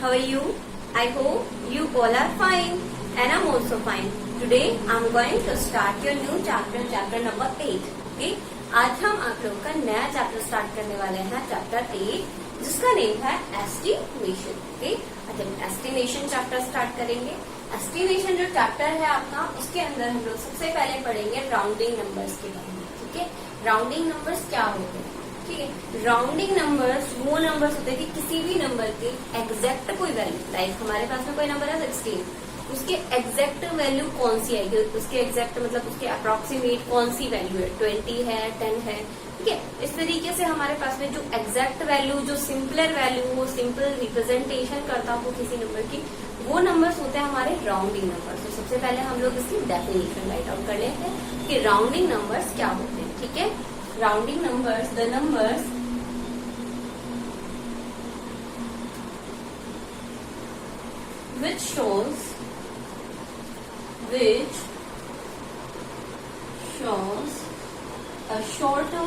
how are you? I hope you all are fine and I'm also fine. Today I'm going to start your new chapter number 8. Okay? आज हम आप लोगों का नया chapter start करने वाले हैं, चैप्टर 8, जिसका नेम है एस्टिमेशन. ओके, आज हम एस्टिमेशन चैप्टर स्टार्ट करेंगे. एस्टिमेशन जो चैप्टर है आपका, उसके अंदर हम लोग सबसे पहले पढ़ेंगे राउंडिंग नंबर्स के बारे में. ठीक है, राउंडिंग नंबर्स क्या होते हैं. ठीक है, राउंडिंग नंबर्स वो नंबर्स होते हैं कि किसी भी नंबर के एग्जैक्ट कोई वैल्यू, लाइक हमारे पास में कोई नंबर है 16, उसके एग्जैक्ट वैल्यू कौन सी आएगी, उसके एग्जैक्ट मतलब उसके अप्रोक्सीमेट कौन सी वैल्यू है, 20 है, 10 है. ठीक है, इस तरीके से हमारे पास में जो एग्जैक्ट वैल्यू, जो सिंपलर वैल्यू, वो सिंपल रिप्रेजेंटेशन करता हो किसी नंबर की, वो नंबर्स होते हैं हमारे राउंडिंग नंबर्स. तो सबसे पहले हम लोग इसकी डेफिनेशन राइट आउट कर लेते हैं कि राउंडिंग नंबर्स क्या होते हैं. ठीक है, rounding numbers, the numbers which shows a shorter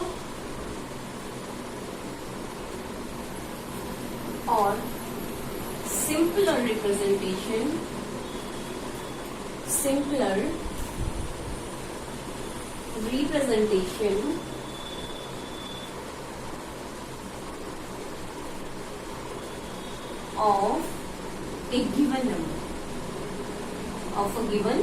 or simpler representation of a given number, of a given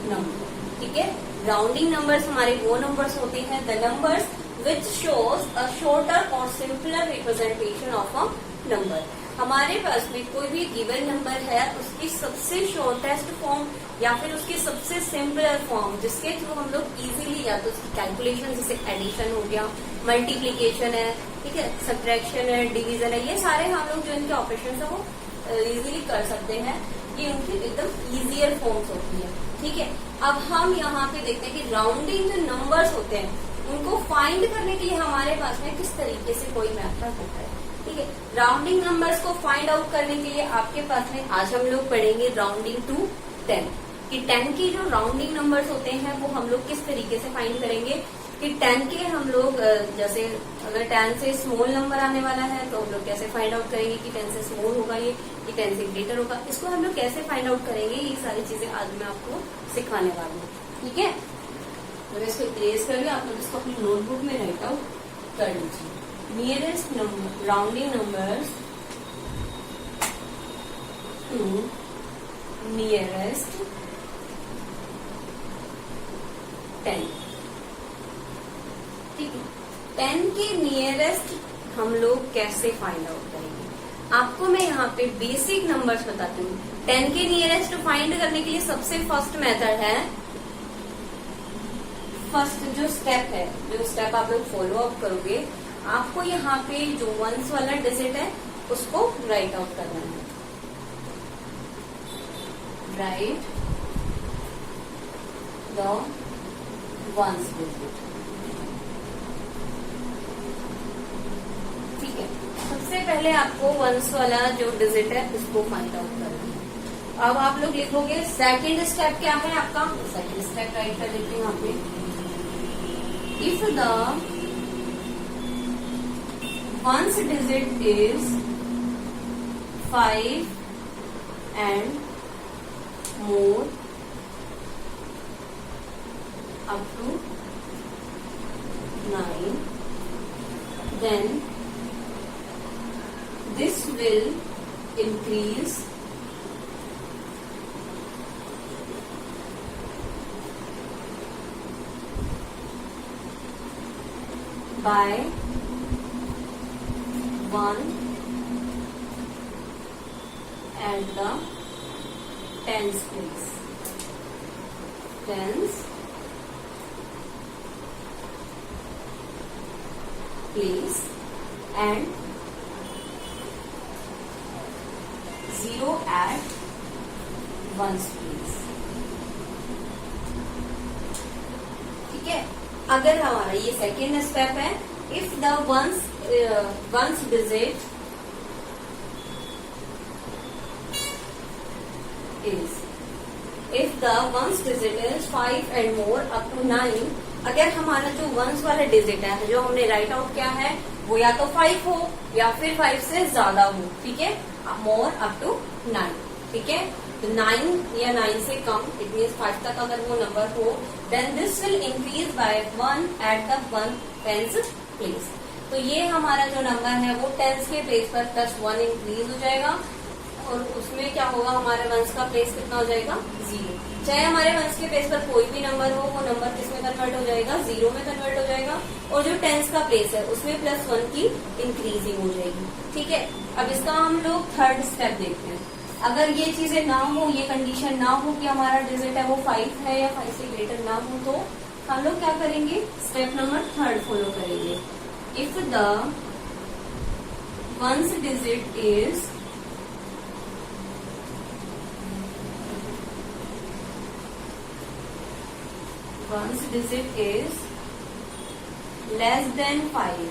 number. ठीक है, राउंडिंग नंबर्स हमारे वो नंबर्स होते हैं, the numbers which shows a shorter और simpler representation of a number. हमारे पास में कोई भी गिवन नंबर है, उसकी सबसे शॉर्टेस्ट फॉर्म या फिर उसकी सबसे सिंपलर फॉर्म, जिसके थ्रू हम लोग इजीली, या तो उसकी कैलकुलेशन जैसे एडिशन हो गया, मल्टीप्लीकेशन है, ठीक है, सब्ट्रैक्शन है, डिवीजन है, ये सारे हम लोग जो इनके ऑपरेशन है वो इजीली कर सकते हैं. ये उनकी एकदम इजियर फॉर्म्स होती है. ठीक है, अब हम यहाँ पे देखते हैं कि राउंडिंग जो नंबर्स होते हैं उनको फाइंड करने के लिए हमारे पास में किस तरीके से कोई मेथड होता है. ठीक है, राउंडिंग नंबर्स को फाइंड आउट करने के लिए आपके पास में आज हम लोग पढ़ेंगे राउंडिंग टू 10, कि 10 की जो राउंडिंग नंबर्स होते हैं वो हम लोग किस तरीके से फाइंड करेंगे. कि 10 के हम लोग जैसे अगर 10 से स्मॉल नंबर आने वाला है तो हम लोग कैसे फाइंड आउट करेंगे कि 10 से स्मॉल होगा ये, कि 10 से ग्रेटर होगा, इसको हम लोग कैसे फाइंड आउट करेंगे, ये सारी चीजें आज मैं आपको सिखाने वाली हूँ. ठीक है, तो मैं इसको इरेज कर लिया, आप लोग इसको अपनी नोटबुक में राइट आउट कर लीजिए. Nearest number, rounding numbers to nearest 10. ठीक है, 10 के नियरेस्ट हम लोग कैसे फाइंड आउट करेंगे. आपको मैं यहाँ पे बेसिक नंबर्स बताती हूँ. 10 के नियरेस्ट फाइंड करने के लिए सबसे फर्स्ट मेथड है, फर्स्ट जो स्टेप है, जो स्टेप आप लोग फॉलो अप करोगे, आपको यहाँ पे जो वंस वाला डिजिट है उसको राइट आउट करना है. Right the ones digit. ठीक है, सबसे पहले आपको वंस वाला जो डिजिट है उसको फाइंड आउट करना है. अब आप लोग लिखोगे सेकंड स्टेप क्या है आपका, सेकंड स्टेप राइट कर देते हैं यहाँ पे. If the ones digit is 5 and more up to 9, then this will increase by 1 at the tens place. Tens place and 0 at ones place. ठीक है, अगर हमारा ये सेकेंड स्टेप है, if the ones digit is, if the ones digit is 5 and more up to 9, अगर हमारा जो once वाला डिजिट है जो हमने राइट आउट किया है वो या तो 5 हो या फिर 5 से ज्यादा हो, ठीक है, मोर अप टू 9, ठीक है। तो 9 या 9 से कम, इट मीन्स 5 तक अगर वो नंबर हो, then this will increase by 1 at the 10th place. तो ये हमारा जो नंबर है वो 10th के प्लेस पर +1 इंक्रीज हो जाएगा, और उसमें क्या होगा, हमारे वंस का प्लेस कितना हो जाएगा, 0। चाहे हमारे वंस के प्लेस पर कोई भी नंबर हो, वो नंबर किसमें कन्वर्ट हो जाएगा, 0 में कन्वर्ट हो जाएगा, और जो 10th का प्लेस है उसमें +1 की इंक्रीजिंग हो जाएगी, ठीक है। अब इसका हम लोग थर्ड स्टेप देखते हैं। अगर ये चीजें ना हो, ये कंडीशन ना हो कि हमारा डिजिट है वो 5 है या 5 से ग्रेटर ना हो, तो हम लोग क्या करेंगे, स्टेप नंबर 3 फॉलो करेंगे। If the ones digit is one's digit is less than 5,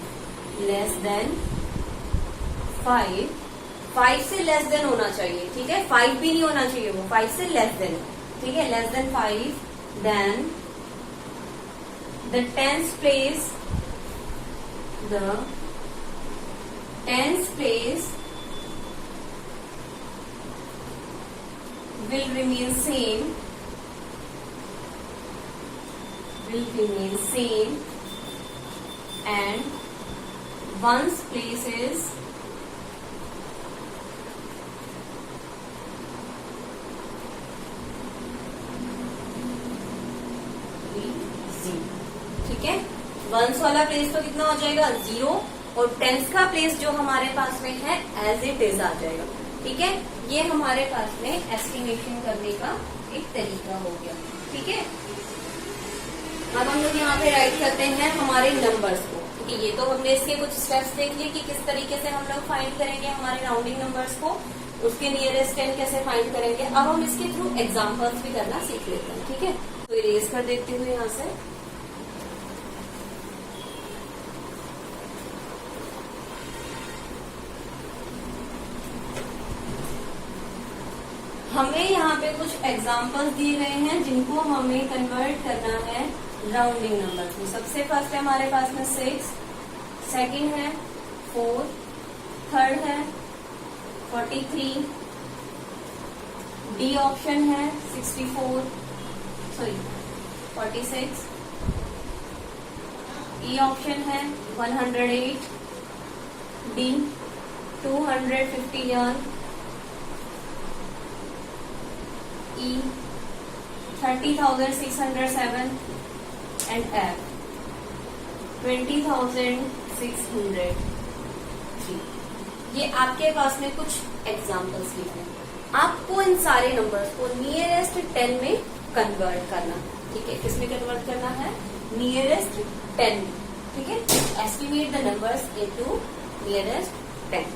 5 से लेस देन होना चाहिए, ठीक है, 5 भी नहीं होना चाहिए, वो 5 से लेस देन, ठीक है, less than 5, then the 10th place will remain same, and one's place is ठीक है। वंस वाला प्लेस तो कितना हो जाएगा, 0, और 10th का प्लेस जो हमारे पास में है एज इट इज आ जाएगा, ठीक है। ये हमारे पास में एस्टिमेशन करने का एक तरीका हो गया, ठीक है। अब हम लोग यहाँ पे राइट करते हैं हमारे नंबर्स को, ठीक है। ये तो हमने इसके कुछ स्टेप्स देख लिए कि किस तरीके से हम लोग फाइंड करेंगे हमारे राउंडिंग नंबर्स को, उसके नियरेस्ट 10 कैसे फाइंड करेंगे। अब हम इसके थ्रू एग्जाम्पल्स भी करना सीख लेते हैं, ठीक है। तो इरेज कर देखते हुए यहाँ से हमें यहाँ पे कुछ एग्जाम्पल्स दिए गए हैं जिनको हमें कन्वर्ट करना है राउंडिंग नंबर में। सबसे फर्स्ट है हमारे पास में 6, सेकंड है 4, थर्ड है 43, डी ऑप्शन है 46, ई ऑप्शन है 108, डी 251, E 30,607 and F 20,603। ये आपके पास में कुछ एग्जाम्पल्स लिखे हैं। आपको इन सारे नंबर्स को नियरेस्ट 10 में कन्वर्ट करना, ठीक है। किसमें कन्वर्ट करना है, नियरेस्ट 10, ठीक है। Estimate the numbers into nearest 10।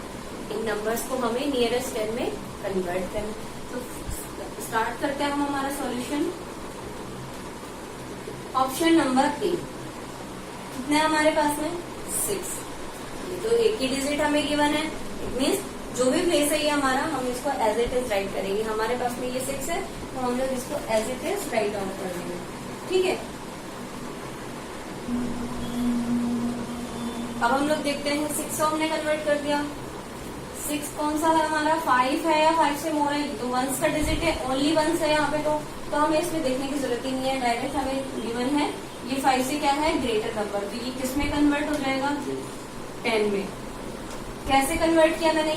In numbers को हमें नियरेस्ट 10 में कन्वर्ट करना। तो स्टार्ट करते हैं हम हमारा सॉल्यूशन। ऑप्शन नंबर ए, कितना है हमारे पास में 6। ये तो एक ही डिजिट हमें गिवन है, इट मीन्स जो भी प्लेस है ये हमारा, हम इसको एज इट इज राइट करेंगे। हमारे पास में ये 6 है तो हम लोग इसको as it is write out कर देंगे, ठीक है। अब हम लोग देखते हैं 6 को हमने कन्वर्ट कर दिया। 6 कौन सा है हमारा, 5 है या 5 से मोर है, तो वंस का डिजिट है, ओनली वंस है यहाँ पे, तो हमें इसमें देखने की जरूरत ही नहीं है, डायरेक्ट हमें गिवन है ये 5 से क्या है, ग्रेटर नंबर, तो ये किस में कन्वर्ट हो जाएगा, 10 में। कैसे कन्वर्ट किया मैंने,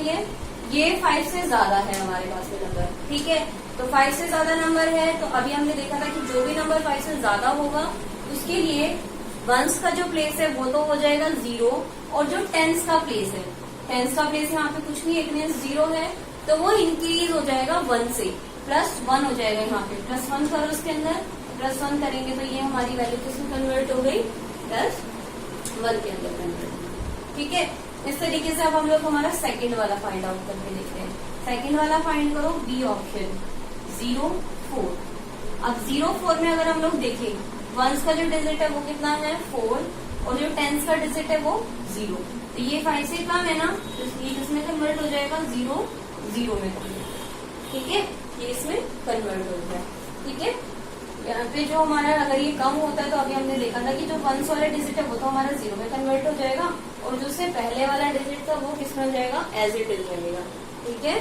ये 5 से ज्यादा है हमारे पास में नंबर, ठीक है। तो 5 से ज्यादा नंबर है, तो अभी हमने देखा था कि जो भी नंबर 5 से ज्यादा होगा उसके लिए वंस का जो प्लेस है वो तो हो जाएगा 0, और जो 10th का प्लेस है, 10th का प्लेस यहाँ पे कुछ नहीं, एक मीन्स 0 है, तो वो इंक्रीज हो जाएगा 1 से, +1 हो जाएगा यहाँ पे, +1 करो उसके अंदर, +1 करेंगे तो ये हमारी वैल्यू किसमें कन्वर्ट हो गई, +1 के अंदर कन्वर्ट, ठीक है। इस तरीके से अब हम लोग हमारा सेकंड वाला फाइंड आउट करके देखते हैं। सेकंड वाला फाइंड करो, बी ऑप्शन 0, 4। अब 0, 4 में अगर हम लोग देखें, वंस का जो डिजिट है वो कितना है, 4, और जो 10th का डिजिट है वो 0, तो ये 5 से कम है ना, तो ये किसमें कन्वर्ट हो जाएगा, 0, 0 में कन्वर्ट, ठीक है। ये इसमें कन्वर्ट हो जाए, ठीक है। यहाँ पे जो हमारा अगर ये कम होता है तो अभी हमने देखा था कि जो वंस वाला डिजिट है वो तो हमारा जीरो में कन्वर्ट हो जाएगा और जो उससे पहले वाला डिजिट था वो किस में हो जाएगा, एज इट इज रहेगा। ठीक है,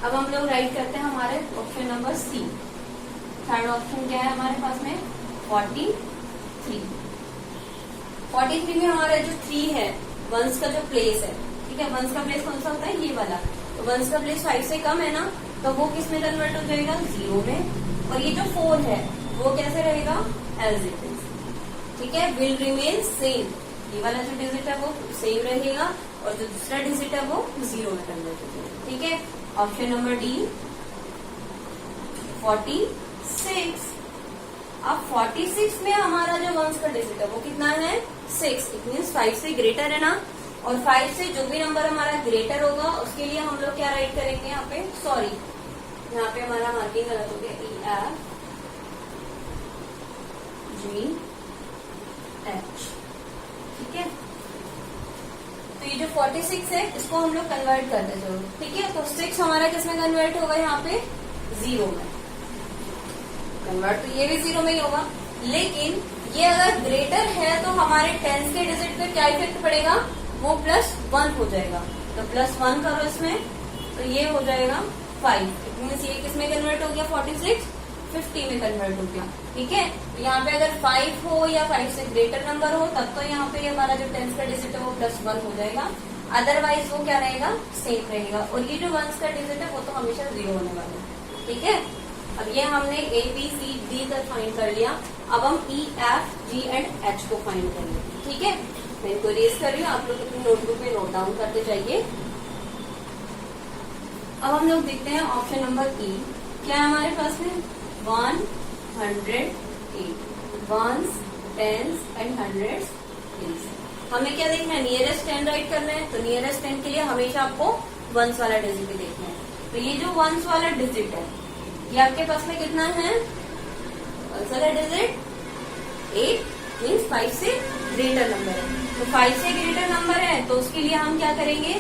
अब हम लोग राइट करते हैं हमारे option number C. Third option क्या है हमारे पास में, 43। 43 में हमारा जो 3 है वंस का जो प्लेस है, ठीक है, वंस का प्लेस कौन सा होता है, ये वाला। तो वंस का प्लेस 5 से कम है ना, तो वो किस में कन्वर्ट हो जाएगा, जीरो में। और ये जो 4 है वो कैसे रहेगा, एज इट इज। ठीक है, विल रिमेन सेम, ये वाला जो डिजिट है वो सेम रहेगा और जो दूसरा डिजिट है वो जीरो में कन्वर्ट हो जाएगा। ठीक है, ऑप्शन नंबर डी 46। अब 46 में हमारा जो वंस का डिजिट है वो कितना है, 6। इट मीन्स 5 से ग्रेटर है ना, और 5 से जो भी नंबर हमारा ग्रेटर होगा उसके लिए हम लोग क्या राइट करेंगे यहाँ पे, सॉरी यहाँ पे हमारा मार्किंग गलत हो गया, EF GH। ठीक है, तो ये जो 46 है इसको हम लोग कन्वर्ट करते जरूर। ठीक है, तो 6 हमारा किसमें कन्वर्ट होगा, यहाँ पे जीरो में कन्वर्ट, तो ये भी जीरो में ही होगा। लेकिन ये अगर ग्रेटर है तो हमारे टेंस के डिजिट पे क्या इफेक्ट पड़ेगा, वो +1 हो जाएगा। तो +1 करो इसमें, तो ये हो जाएगा 5। इट मीन्स ये किसमें कन्वर्ट हो गया, 46 50 में कन्वर्ट हो गया। ठीक है, तो यहाँ पे अगर 5 हो या 5 से ग्रेटर नंबर हो तब तो यहाँ पे हमारा जो टेंस का डिजिट है वो +1 हो जाएगा, अदरवाइज वो क्या रहेगा, सेम रहेगा। और ये जो वंस का डिजिट है वो तो हमेशा जीरो होने वाला है। ठीक है, अब ये हमने A B C D तक फाइंड कर लिया, अब हम E F G and H को फाइंड करेंगे। ठीक है, मैं इनको रेज कर रही हूँ, आप लोग अपनी नोटबुक में नोट डाउन करते जाइए। अब हम लोग देखते हैं ऑप्शन नंबर E, क्या है हमारे पास में, 108 ones, tens and hundreds, tens. हमें क्या देखना है, नियरेस्ट 10 राइट करना है। तो नियरेस्ट 10 के लिए हमेशा आपको वंस वाला डिजिट ही देखना है। तो ये जो वंस वाला डिजिट है ये आपके पास में कितना है, वंस वाला डिजिट 8 मीन्स 5 से ग्रेटर नंबर है। तो 5 से ग्रेटर नंबर है तो उसके लिए हम क्या करेंगे,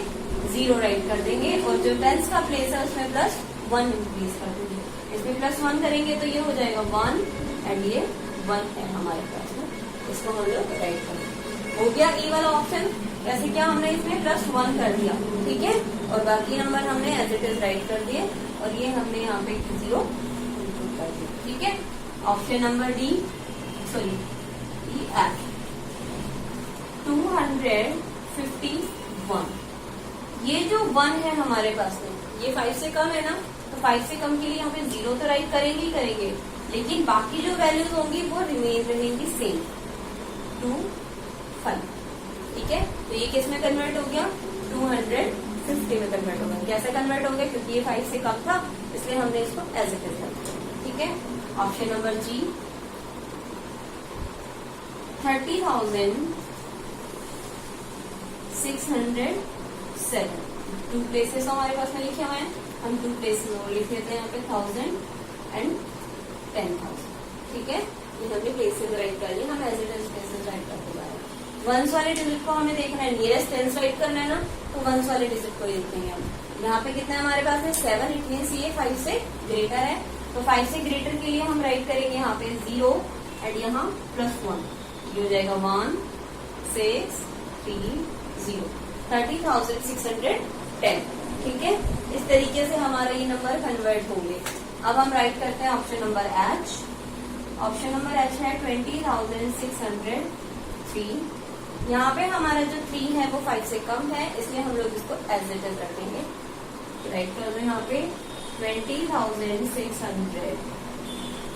जीरो राइट कर देंगे और जो टेंस का प्लेस है उसमें +1 इंक्रीज कर देंगे। इसमें +1 करेंगे तो ये हो जाएगा 1 एंड ये 1 है हमारे पास में, इसको हम लोग राइट करेंगे। हो गया ई वाला ऑप्शन, कैसे क्या हमने इसमें +1 कर दिया। ठीक है, और बाकी नंबर हमने एज इट इज राइट कर दिए और ये हमने यहाँ पे 0 इंक्लूड कर दिया। ठीक है, option number D sorry EF 251। ये जो 1 है हमारे पास में, ये 5 से कम है ना, तो 5 से कम के लिए यहाँ पे 0 तो राइट करेंगे ही करेंगे, लेकिन बाकी जो वैल्यूज होंगी वो रिमेन रहेंगी सेम, 25। ठीक है, तो ये किस में कन्वर्ट हो गया, 250 में कन्वर्ट हो गया। कैसे कन्वर्ट हो गया, क्योंकि ये 5 से कम था इसलिए हमने इसको एज इट इज रखा। ठीक है, ऑप्शन नंबर जी 30,607। 2 प्लेसेस हमारे पास में लिखे हुए हैं, हम 2 प्लेसेस और लिख देते हैं यहाँ पे 1000 एंड 10,000। ठीक है, ये हमने प्लेसेस राइट कर लिया, हम as it is places write करते जा रहे हैं। वंस वाले डिजिट को हमें देखना है, नियरेस्ट टेंस राइट करना है ना, तो वंस वाले डिजिट को ही देखेंगे हम। यहाँ पे कितना है हमारे पास में 7, इट मीन्स ये 5 से ग्रेटर है, तो 5 से ग्रेटर के लिए हम राइट करेंगे यहाँ पे 0 एंड यहाँ +1, ये हो जाएगा 1 6 3 0, 30,610। ठीक है, इस तरीके से हमारा ये नंबर कन्वर्ट होंगे। अब हम राइट करते हैं option number H। Option number H है 20,603। यहाँ पे हमारा जो 3 है वो 5 से कम है, इसलिए हम लोग इसको एज इट इज रखेंगे। राइट कर रहे हैं यहाँ पे 20,600।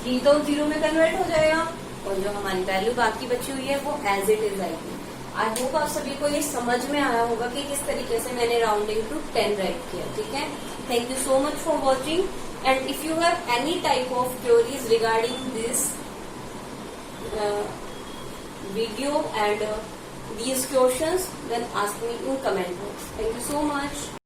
3 तो 0 में कन्वर्ट हो जाएगा और जो हमारी वैल्यू बाकी बची हुई है वो एज इट इज आएगी। आई होप आप सभी को ये समझ में आया होगा कि किस तरीके से मैंने राउंडिंग टू 10 राइट किया। ठीक है, thank you so much for watching, and if you have any type of queries regarding this video and these questions, then ask me in comment box. Thank you so much.